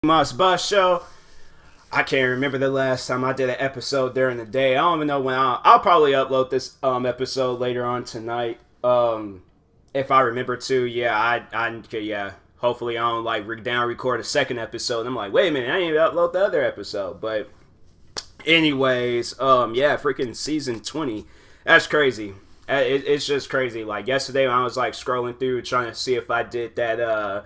TMossBoss show. I can't remember the last time I did an episode during the day. I don't even know when I'll probably upload this episode later on tonight. If I remember to, yeah. Hopefully I don't record a second episode. I'm like, wait a minute, I didn't even upload the other episode. But anyways, freaking season 20. That's crazy. It's just crazy. Like yesterday when I was scrolling through trying to see if I did that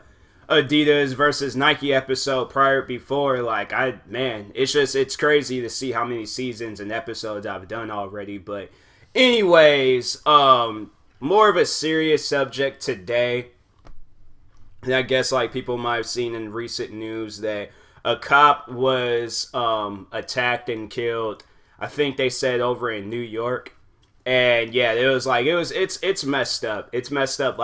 Adidas versus Nike episode before, it's crazy to see how many seasons and episodes I've done already. But anyways, more of a serious subject today. And I guess people might have seen in recent news that a cop was attacked and killed. I think they said over in New York. And yeah, it's messed up. It's messed up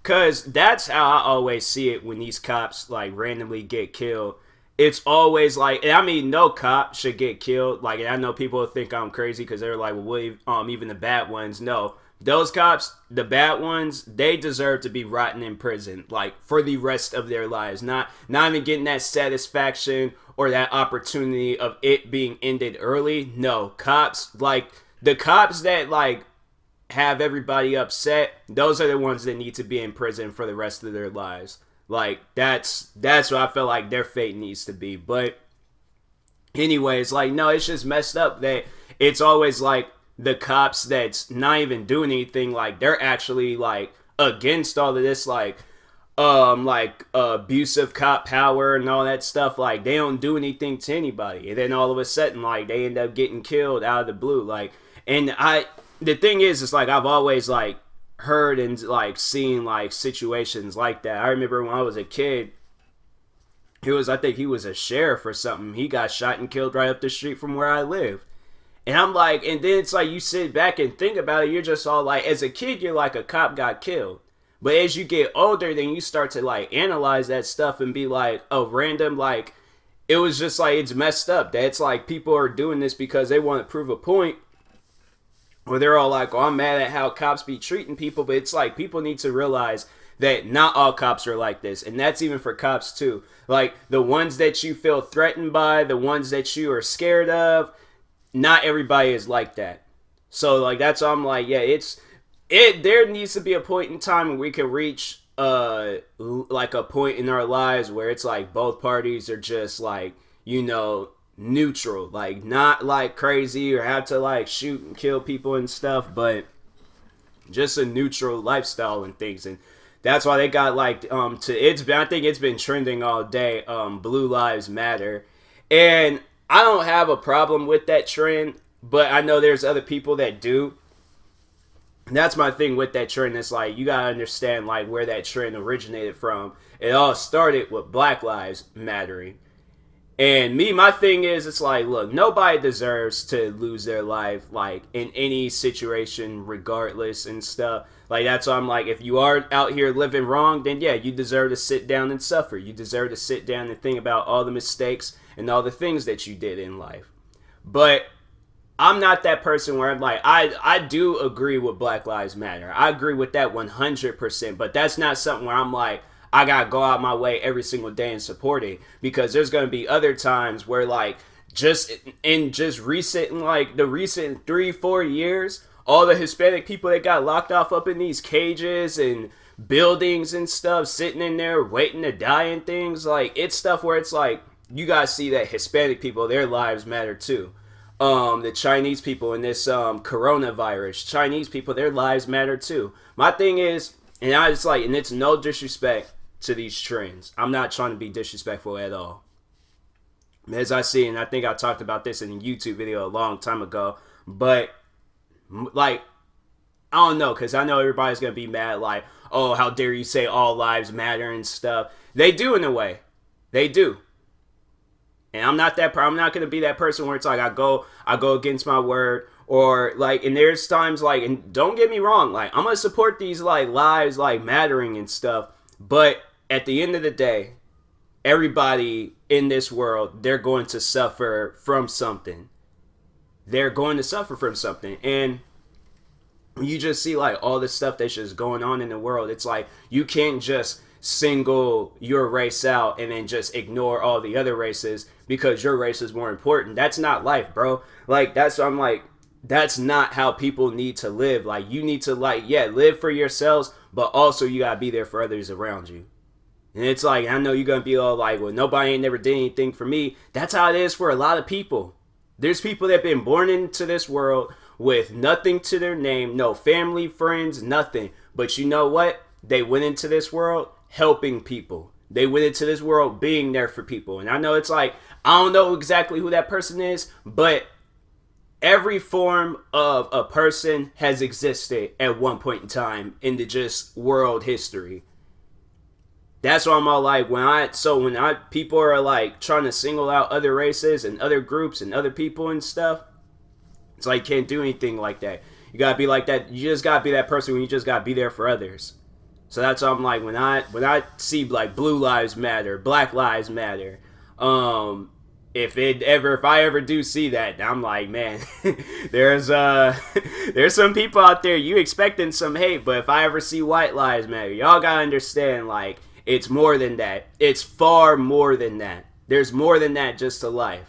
cause that's how I always see it when these cops randomly get killed. It's always no cop should get killed. And I know people think I'm crazy because they're even the bad ones. No, those cops, the bad ones, they deserve to be rotting in prison for the rest of their lives. Not even getting that satisfaction or that opportunity of it being ended early. No, cops the cops that have everybody upset, those are the ones that need to be in prison for the rest of their lives. That's what I feel like their fate needs to be. But anyways, no, it's just messed up that it's always the cops that's not even doing anything, they're actually against all of this abusive cop power and all that stuff. They don't do anything to anybody, and then all of a sudden they end up getting killed out of the blue. And the thing is I've always heard and seen situations like that. I remember when I was a kid, I think he was a sheriff or something. He got shot and killed right up the street from where I live. And I'm and then it's you sit back and think about it, you're just all as a kid, you're a cop got killed. But as you get older, then you start to analyze that stuff and be random, it was just it's messed up. That it's people are doing this because they want to prove a point. Or they're all I'm mad at how cops be treating people. But it's people need to realize that not all cops are like this. And that's even for cops too. The ones that you feel threatened by, the ones that you are scared of, not everybody is like that. So that's why I'm there needs to be a point in time when we can reach a point in our lives where it's both parties are just neutral, not crazy or have to shoot and kill people and stuff, but just a neutral lifestyle and things. And that's why they got I think it's been trending all day, Blue Lives Matter. And I don't have a problem with that trend, but I know there's other people that do. And that's my thing with that trend. It's you gotta understand where that trend originated from. It all started with Black Lives Mattering. And my thing is, it's look, nobody deserves to lose their life, in any situation, regardless and stuff. That's why I'm if you are out here living wrong, then yeah, you deserve to sit down and suffer. You deserve to sit down and think about all the mistakes and all the things that you did in life. But I'm not that person where I'm I do agree with Black Lives Matter. I agree with that 100%, but that's not something where I'm I gotta go out my way every single day and support it, because there's gonna be other times where just recent the recent 3-4 years, all the Hispanic people that got locked off up in these cages and buildings and stuff, sitting in there waiting to die and things, it's stuff where it's you guys see that Hispanic people, their lives matter too. The Chinese people in this coronavirus, Chinese people, their lives matter too. My thing is, and I just and it's no disrespect to these trends. I'm not trying to be disrespectful at all. As I see, and I think I talked about this in a YouTube video a long time ago, but I don't know, because I know everybody's gonna be mad, oh, how dare you say all lives matter and stuff. They do in a way. They do. And I'm not gonna be that person where it's I go against my word, or and there's times and don't get me wrong, I'm gonna support these lives mattering and stuff, but at the end of the day, everybody in this world, they're going to suffer from something. They're going to suffer from something. And you just see all this stuff that's just going on in the world. It's you can't just single your race out and then just ignore all the other races because your race is more important. That's not life, bro. Like, I'm like, that's not how people need to live. Like, you need to, like, yeah, live for yourselves, but also you gotta be there for others around you. And it's like, I know you're gonna be all like, well, nobody ain't never did anything for me. That's how it is for a lot of people. There's people that have been born into this world with nothing to their name, no family, friends, nothing. But you know what? They went into this world helping people. They went into this world being there for people. And I know it's like, I don't know exactly who that person is, but every form of a person has existed at one point in time in the just world history. That's why I'm all like, when people are like trying to single out other races and other groups and other people and stuff, it's like, can't do anything like that. You gotta be like that. You just gotta be that person when you just gotta be there for others. So that's why I'm like, when I see like Blue Lives Matter, Black Lives Matter, if I ever do see that, I'm like, man, there's some people out there, you expecting some hate, but if I ever see White Lives Matter, y'all gotta understand, like, it's more than that. It's far more than that. There's more than that just to life.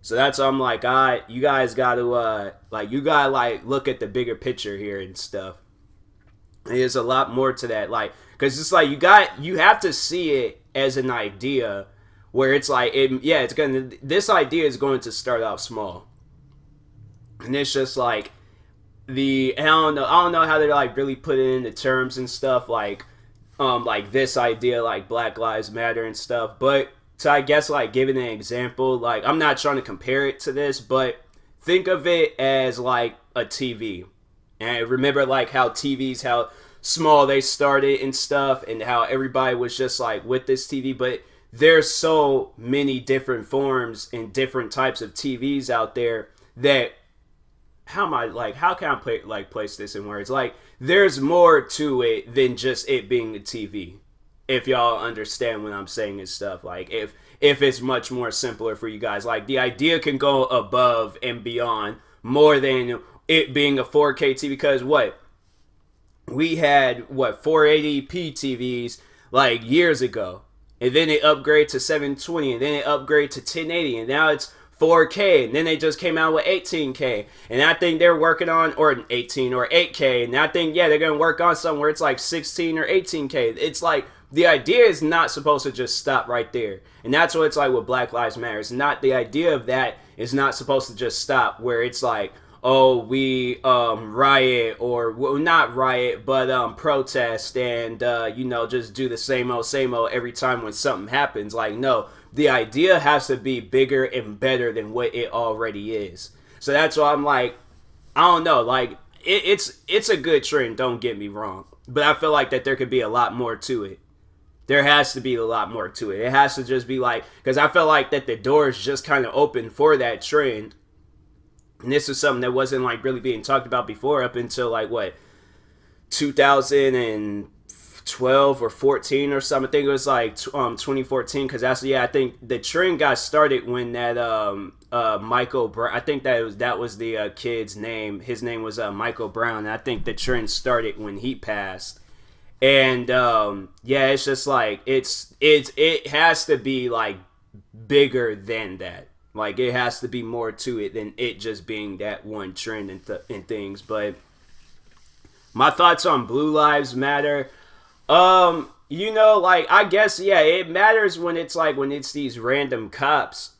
So that's why I'm like, you guys gotta look at the bigger picture here and stuff. There's a lot more to that, like, because it's like you have to see it as an idea where it's like, this idea is going to start off small, and it's just like I don't know how to like really put it into terms and stuff, like this idea, like Black Lives Matter and stuff, but to, I guess, like, giving an example, like, I'm not trying to compare it to this, but think of it as like a TV. And remember, like, how TVs, how small they started and stuff, and how everybody was just like with this TV, but there's so many different forms and different types of TVs out there that how can I place this in words? Like, there's more to it than just it being a TV. If y'all understand what I'm saying and stuff, like, if it's much more simpler for you guys, like, the idea can go above and beyond more than it being a 4K TV, because we had 480p TVs like years ago, and then they upgrade to 720, and then they upgrade to 1080, and now it's 4K, and then they just came out with 18K, and I think they're working on, or 18 or 8K, and I think, they're going to work on something where it's like 16 or 18K. It's like, the idea is not supposed to just stop right there, and that's what it's like with Black Lives Matter. It's not, the idea of that is not supposed to just stop where it's like, oh, we riot, or, well, not riot, but protest, and just do the same old every time when something happens. Like, no, the idea has to be bigger and better than what it already is. So that's why I'm like, I don't know, like, it's a good trend, don't get me wrong, but I feel like that there could be a lot more to it. There has to be a lot more to it. It has to just be like, because I feel like that the door is just kind of open for that trend. And this is something that wasn't like really being talked about before up until like 2012 or 14 or something. I think it was like 2014, because I think the trend got started when that Michael Brown, I think that was the kid's name. His name was Michael Brown, and I think the trend started when he passed. And it's just like it has to be like bigger than that. Like, it has to be more to it than it just being that one trend and things. But my thoughts on Blue Lives Matter, like, I guess, it matters when it's these random cops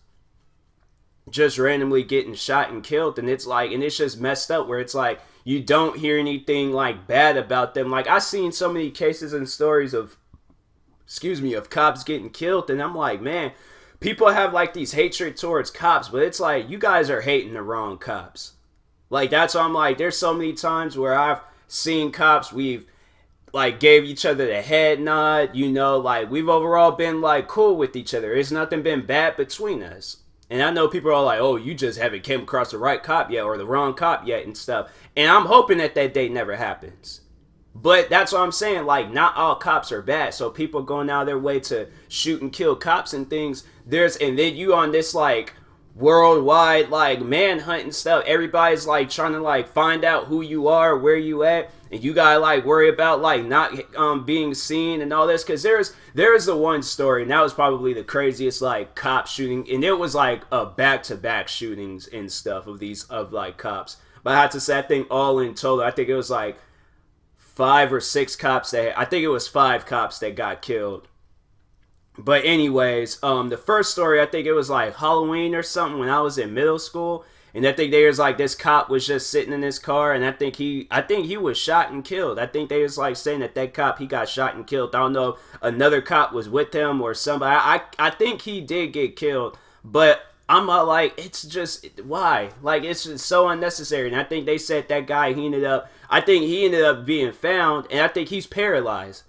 just randomly getting shot and killed, and it's like, and it's just messed up where it's like, you don't hear anything like bad about them. Like, I've seen so many cases and stories of cops getting killed, and I'm like, man, people have like these hatred towards cops, but it's like, you guys are hating the wrong cops. Like, that's why I'm like, there's so many times where I've seen cops, we've like gave each other the head nod, like, we've overall been like cool with each other. There's nothing been bad between us. And I know people are like, oh, you just haven't came across the right cop yet, or the wrong cop yet and stuff. And I'm hoping that day never happens. But that's what I'm saying, like, not all cops are bad. So people going out of their way to shoot and kill cops and things, and then you on this, like, worldwide like manhunt and stuff. Everybody's like trying to like find out who you are, where you at, and you gotta like worry about like not being seen and all this. Because there's the one story, and that was probably the craziest like cop shooting, and it was like a back-to-back shootings and stuff of like cops. But I have to say, I think all in total, I think it was like 5 or 6 cops I think it was 5 cops that got killed. But anyways, the first story, I think it was like Halloween or something when I was in middle school, and I think there's like this cop was just sitting in his car, and I think he was shot and killed. I think they was like saying that cop, he got shot and killed. I don't know if another cop was with him or somebody. I think he did get killed, but I'm like, it's just, why? Like, it's just so unnecessary. And I think they said that guy, I think he ended up being found, and I think he's paralyzed.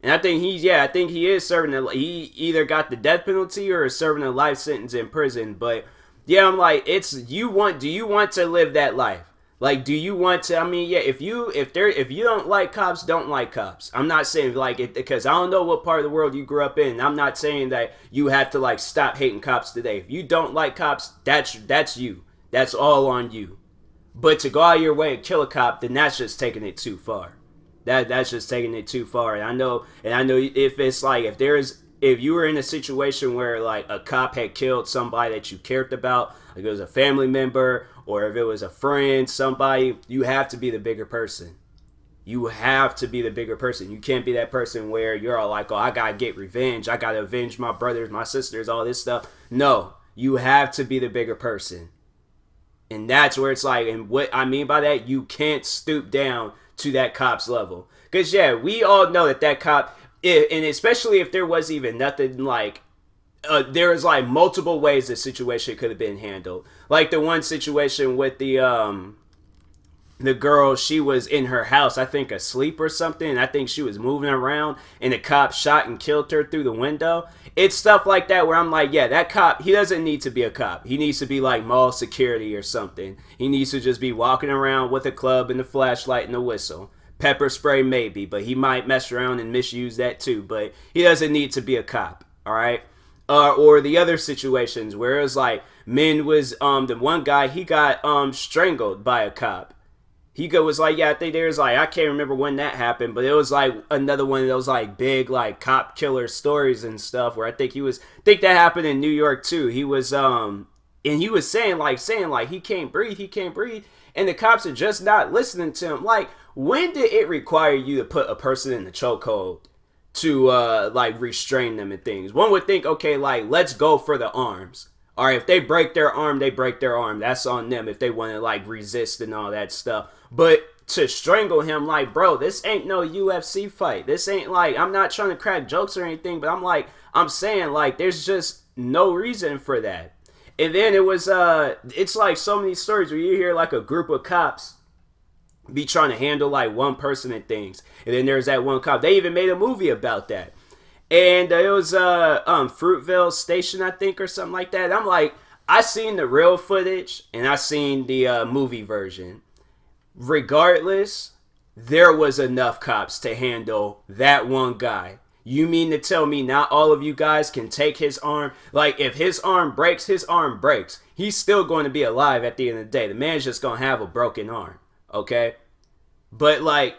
And I think he is serving he either got the death penalty or is serving a life sentence in prison. But yeah, I'm like, do you want to live that life? Like, do you want to, I mean, yeah, if you don't like cops, don't like cops. I'm not saying like it, because I don't know what part of the world you grew up in. I'm not saying that you have to like stop hating cops today. If you don't like cops, that's you. That's all on you. But to go out of your way and kill a cop, then that's just taking it too far. That's just taking it too far. And I know if it's like, if you were in a situation where like a cop had killed somebody that you cared about, like it was a family member or if it was a friend, somebody, you have to be the bigger person. You have to be the bigger person. You can't be that person where you're all like, oh, I gotta get revenge. I gotta avenge my brothers, my sisters, all this stuff. No, you have to be the bigger person. And that's where it's like, and what I mean by that, you can't stoop down to that cop's level. Because yeah, we all know that cop, and especially if there was even nothing like, there was like multiple ways the situation could have been handled. Like the one situation with the girl, she was in her house, I think asleep or something, and I think she was moving around, and the cop shot and killed her through the window. It's stuff like that where I'm like, yeah, that cop, he doesn't need to be a cop. He needs to be like mall security or something. He needs to just be walking around with a club and a flashlight and a whistle. Pepper spray maybe, but he might mess around and misuse that too. But he doesn't need to be a cop, all right? Or the other situations where it was like, the one guy, he got strangled by a cop. He was like, yeah, I think there's like, I can't remember when that happened, but it was like another one of those like big like cop killer stories and stuff where I think that happened in New York too. He was and he was saying like he can't breathe, and the cops are just not listening to him. Like, when did it require you to put a person in the chokehold to like restrain them and things? One would think, okay, like let's go for the arms. All right, if they break their arm, they break their arm. That's on them if they want to like resist and all that stuff. But to strangle him, like, bro, this ain't no UFC fight. This ain't like, I'm not trying to crack jokes or anything, but I'm saying like there's just no reason for that. And then it was it's like so many stories where you hear like a group of cops be trying to handle like one person and things. And then there's that one cop. They even made a movie about that. And it was Fruitvale Station, I think, or something like that. I'm like, I seen the real footage and I seen the movie version. Regardless, there was enough cops to handle that one guy. You mean to tell me not all of you guys can take his arm? Like, if his arm breaks, his arm breaks. He's still going to be alive at the end of the day. The man's just going to have a broken arm, okay? But, like,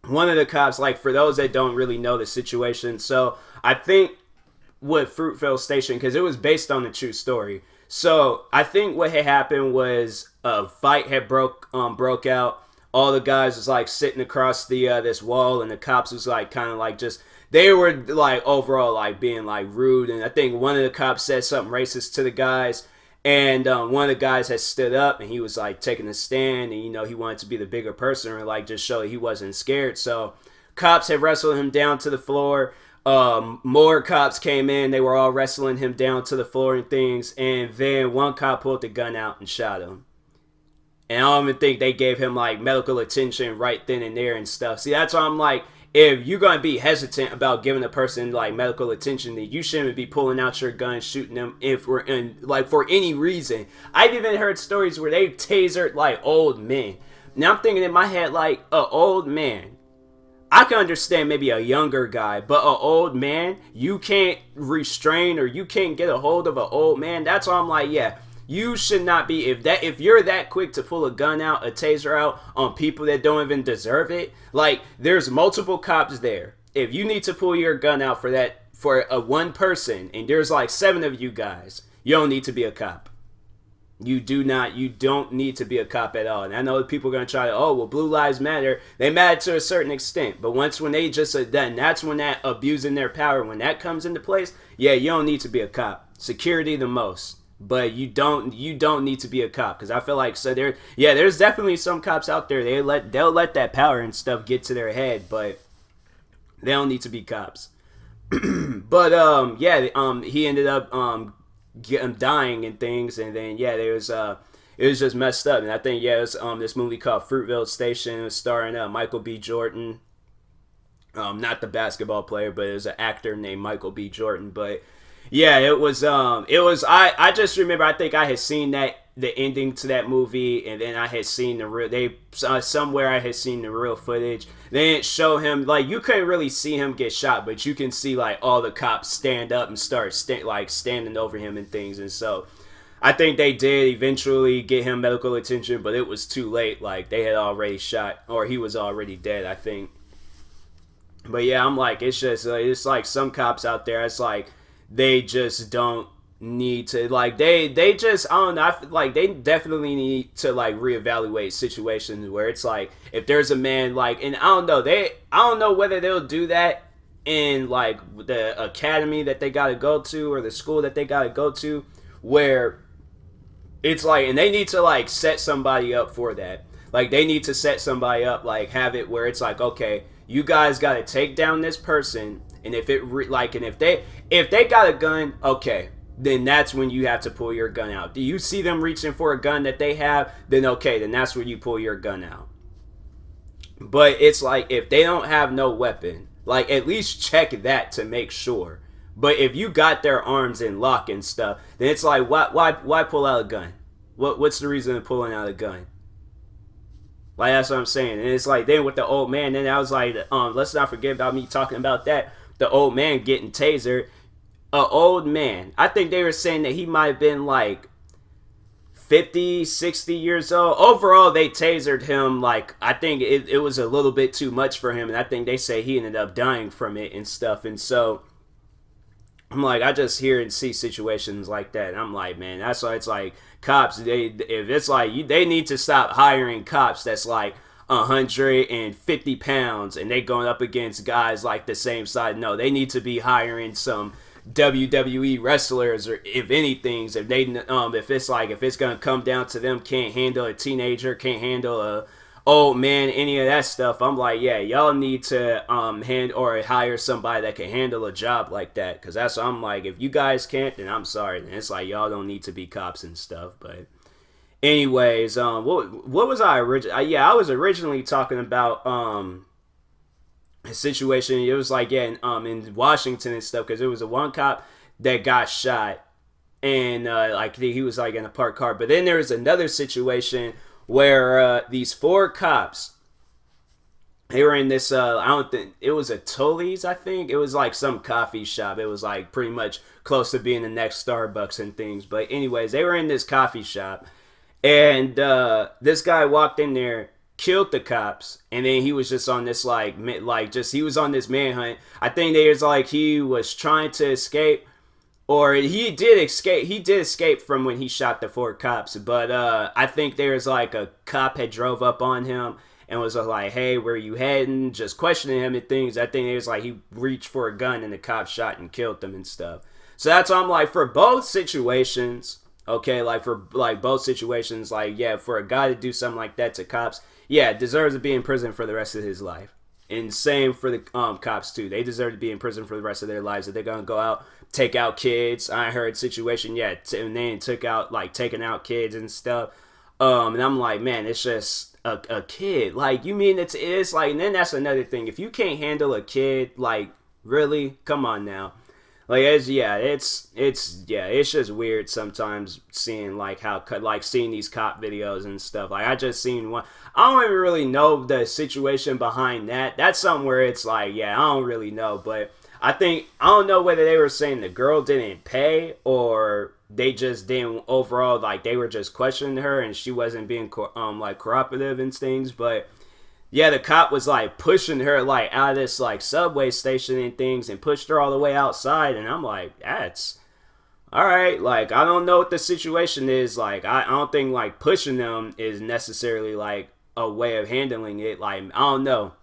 one of the cops, like, for those that don't really know the situation, so I think with Fruitvale Station, because it was based on a true story. So I think what had happened was a fight had broke out. All the guys was like sitting across the this wall, and the cops was like kind of like just, they were like overall like being like rude. And I think one of the cops said something racist to the guys, and one of the guys had stood up and he was like taking a stand, and you know he wanted to be the bigger person and like just show he wasn't scared. So cops had wrestled him down to the floor. More cops came in. They were all wrestling him down to the floor and things. And then one cop pulled the gun out and shot him. And I don't even think they gave him like medical attention right then and there and stuff. See, that's why I'm like, if you're going to be hesitant about giving a person like medical attention, then you shouldn't be pulling out your gun, shooting them if we're in like for any reason. I've even heard stories where they tasered like old men. Now I'm thinking in my head like, an old man. I can understand maybe a younger guy, but an old man, you can't restrain or you can't get a hold of an old man. That's why I'm like, yeah, you should not be, if you're that quick to pull a gun out, a taser out on people that don't even deserve it. Like, there's multiple cops there. If you need to pull your gun out for a one person, and there's like 7 of you guys, you don't need to be a cop. You don't need to be a cop at all. And I know people are going to try to, oh, well, Blue Lives Matter. They matter to a certain extent. But when they just are done, that's when that abusing their power, when that comes into place, yeah, you don't need to be a cop. Security the most. But you don't need to be a cop. Because I feel like, there's definitely some cops out there, they'll let that power and stuff get to their head. But they don't need to be cops. But, he ended up, get him dying and things, and then it was just messed up. And I think it was this movie called Fruitvale Station. It was starring Michael B. Jordan, not the basketball player, but it was an actor named Michael B. Jordan. But it was I just remember, I think I had seen the ending to that movie, and then I had seen somewhere I had seen the real footage. They didn't show him, like, you couldn't really see him get shot, but you can see, like, all the cops stand up and start standing over him and things. And so I think they did eventually get him medical attention, but it was too late. Like, they had already shot, or he was already dead, I think. But yeah, I'm like, it's just it's like some cops out there, it's like they just don't need to, like, they just, I don't know, I feel like they definitely need to, like, reevaluate situations where it's like, if there's a man, like, and I don't know whether they'll do that in, like, the academy that they gotta go to or the school that they gotta go to, where it's like, and they need to, like, set somebody up for that. Like, they need to set somebody up, like, have it where it's like, okay, you guys gotta take down this person, and if they got a gun, okay, then that's when you have to pull your gun out. Do you see them reaching for a gun that they have? Then okay, then that's when you pull your gun out. But it's like, if they don't have no weapon, like, at least check that to make sure. But if you got their arms in lock and stuff, then it's like, why pull out a gun? What's the reason of pulling out a gun? Like, that's what I'm saying. And it's like, then with the old man, then I was like, let's not forget about me talking about that. The old man getting tasered. An old man, I think they were saying that he might have been like 50, 60 years old. Overall, they tasered him, like, I think it was a little bit too much for him, and I think they say he ended up dying from it and stuff. And so I'm like, I just hear and see situations like that, and I'm like, man, that's why it's like, cops, they need to stop hiring cops that's like 150 pounds and they going up against guys like the same size. No, they need to be hiring some WWE wrestlers, or if anything, if it's gonna come down to them can't handle a teenager, can't handle a old man, any of that stuff. I'm like, yeah, y'all need to hire somebody that can handle a job like that, because that's what I'm like, if you guys can't, then I'm sorry, then it's like, y'all don't need to be cops and stuff. But anyways, what was I originally? I was originally talking about a situation. It was like, in Washington and stuff, because there was a one cop that got shot, and like he was like in a parked car. But then there was another situation where these 4 cops, they were in this I don't think it was a Tully's, I think it was like some coffee shop. It was like pretty much close to being the next Starbucks and things. But anyways, they were in this coffee shop, and this guy walked in there, killed the cops, and then he was just on this he was on this manhunt. I think there's like he was trying to escape, or he did escape from when he shot the 4 cops. But I think there's like a cop had drove up on him and was like, hey, where you heading? Just questioning him and things. I think it was like he reached for a gun and the cop shot and killed them and stuff. So that's why I'm like, for both situations, okay, like for like both situations, like, yeah, for a guy to do something like that to cops, yeah, deserves to be in prison for the rest of his life. And same for the cops too. They deserve to be in prison for the rest of their lives. If they're gonna go out, take out kids. I heard situation, and then taking out kids and stuff. And I'm like, man, it's just a kid. Like, you mean it's like, and then that's another thing. If you can't handle a kid, like, really, come on now. Like it's just weird sometimes seeing like how like seeing these cop videos and stuff. Like I just seen one. I don't even really know the situation behind that. That's something where it's like, yeah, I don't really know, but I don't know whether they were saying the girl didn't pay or they just didn't overall, like they were just questioning her and she wasn't being like cooperative and things. But yeah, the cop was like pushing her like out of this like subway station and things and pushed her all the way outside. And I'm like, that's all right. Like, I don't know what the situation is. Like, I don't think like pushing them is necessarily like a way of handling it. Like, I don't know.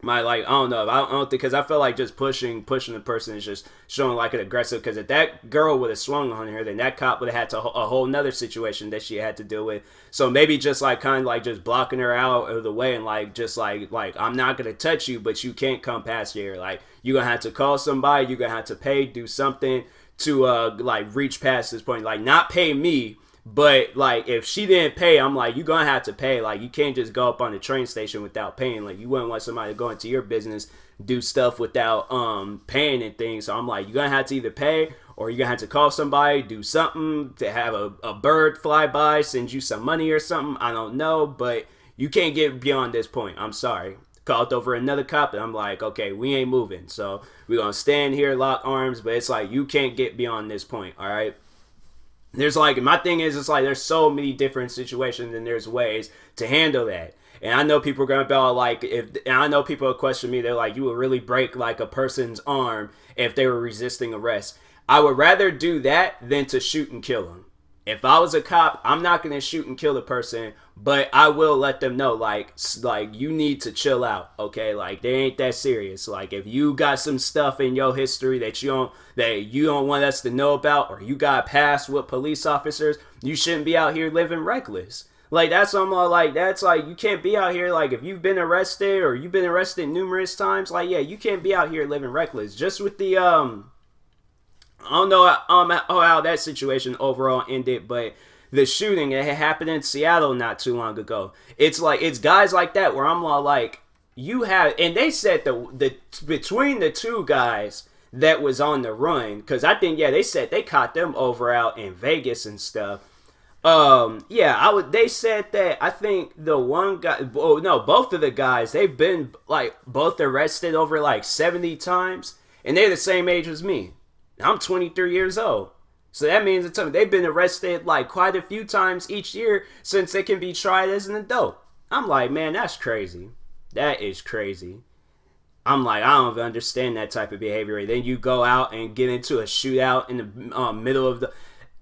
I don't know. I don't think, because I feel like just pushing the person is just showing like an aggressive. Because if that girl would have swung on her, then that cop would have had a whole nother situation that she had to deal with. So maybe just like kind of like just blocking her out of the way and like just like I'm not gonna touch you, but you can't come past here. Like you're gonna have to call somebody. You're gonna have to pay, do something to like reach past this point. Like not pay me. But, like, if she didn't pay, I'm like, you're going to have to pay. Like, you can't just go up on the train station without paying. Like, you wouldn't want somebody to go into your business, do stuff without paying and things. So I'm like, you're going to have to either pay or you're going to have to call somebody, do something to have a bird fly by, send you some money or something. I don't know. But you can't get beyond this point. I'm sorry. Called over another cop and I'm like, okay, we ain't moving. So we're going to stand here, lock arms. But it's like, you can't get beyond this point. All right. There's like, my thing is, it's like, there's so many different situations and there's ways to handle that. And I know people are going to be all like, and I know people will question me, they're like, you would really break like a person's arm if they were resisting arrest. I would rather do that than to shoot and kill them. If I was a cop, I'm not going to shoot and kill the person, but I will let them know, like you need to chill out, okay? Like, they ain't that serious. Like, if you got some stuff in your history that you don't want us to know about, or you got past with police officers, you shouldn't be out here living reckless. Like, that's what I'm all like, that's like, you can't be out here, like, if you've been arrested, or you've been arrested numerous times, like, yeah, you can't be out here living reckless. Just with the, I don't know how that situation overall ended, but the shooting that had happened in Seattle not too long ago. It's like, it's guys like that where I'm all like, you have, and they said the between the two guys that was on the run, because I think, yeah, they said they caught them over out in Vegas and stuff. They said that, I think the one guy, oh no, both of the guys, they've been like both arrested over like 70 times, and they're the same age as me. I'm 23 years old. So that means they've been arrested like quite a few times each year since they can be tried as an adult. I'm like, man, that's crazy. That is crazy. I'm like, I don't even understand that type of behavior. And then you go out and get into a shootout in the middle of the...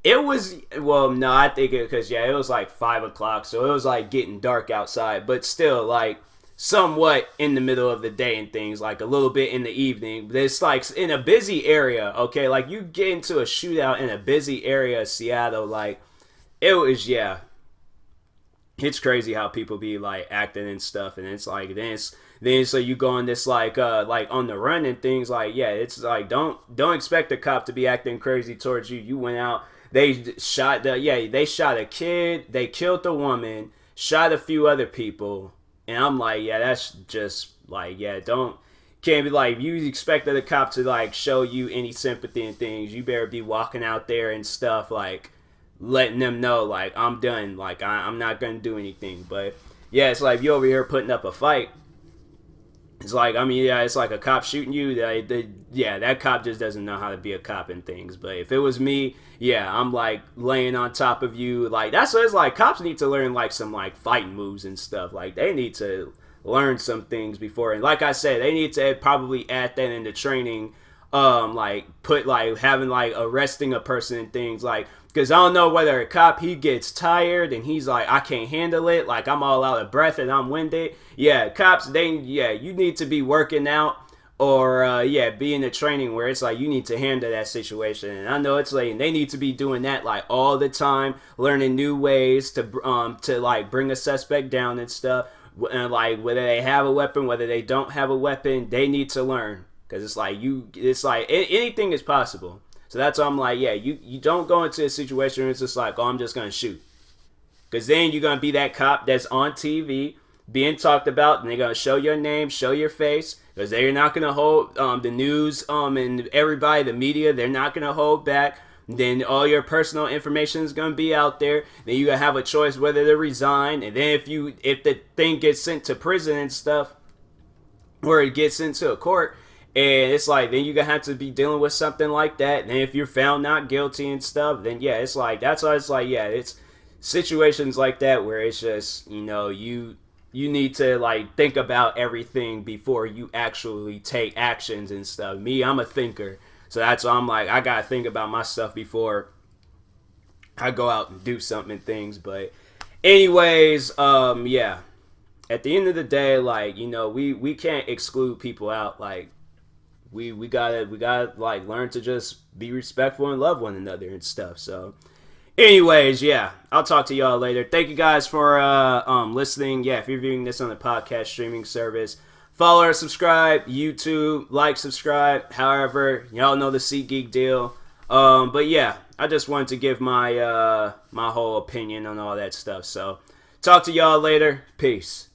It was, well, no, I think because, yeah, it was like 5 o'clock. So it was like getting dark outside. But still, like, somewhat in the middle of the day and things, like a little bit in the evening. But it's like in a busy area, okay? Like you get into a shootout in a busy area of Seattle, like it was, yeah. It's crazy how people be like acting and stuff, and it's like then so you go on this like on the run and things, like yeah, it's like don't expect the cop to be acting crazy towards you. You went out, they shot a kid, they killed the woman, shot a few other people. And I'm like, yeah, that's just like, yeah, can't be like, you expected a cop to like show you any sympathy and things. You better be walking out there and stuff, like letting them know, like, I'm done. Like, I'm not going to do anything. But yeah, it's like you over here putting up a fight. It's like, I mean, yeah, it's like a cop shooting you. That cop just doesn't know how to be a cop and things. But if it was me, yeah, I'm like laying on top of you. Like, that's what it's like. Cops need to learn like some like fighting moves and stuff. Like, they need to learn some things before. And like I said, they need to probably add that into training. Like put like having like arresting a person and things, like, because I don't know whether a cop, he gets tired and he's like, I can't handle it, like I'm all out of breath and I'm winded. Yeah, cops, you need to be working out or be in a training where it's like you need to handle that situation. And I know it's like they need to be doing that like all the time, learning new ways to like bring a suspect down and stuff. And like whether they have a weapon, whether they don't have a weapon, they need to learn. Because it's like anything is possible. So that's why I'm like, yeah, you don't go into a situation where it's just like, oh, I'm just going to shoot. Because then you're going to be that cop that's on TV being talked about, and they're gonna show your name, show your face, because they're not gonna hold the news and everybody, the media, they're not gonna hold back. Then all your personal information is gonna be out there. Then you gotta have a choice whether to resign, and then if the thing gets sent to prison and stuff, or it gets into a court, and it's like then you're gonna have to be dealing with something like that. And if you're found not guilty and stuff, then yeah, it's like that's why it's like yeah, it's situations like that where it's just you need to like think about everything before you actually take actions and stuff. Me, I'm a thinker, so that's why I'm like I gotta think about my stuff before I go out and do something and things. But anyways, yeah. At the end of the day, like we can't exclude people out. Like we gotta like learn to just be respectful and love one another and stuff. So anyways, yeah, I'll talk to y'all later. Thank you guys for listening. Yeah, if you're viewing this on the podcast streaming service, follow or subscribe, YouTube, like, subscribe. However, y'all know the SeatGeek deal. But yeah, I just wanted to give my my whole opinion on all that stuff. So talk to y'all later. Peace.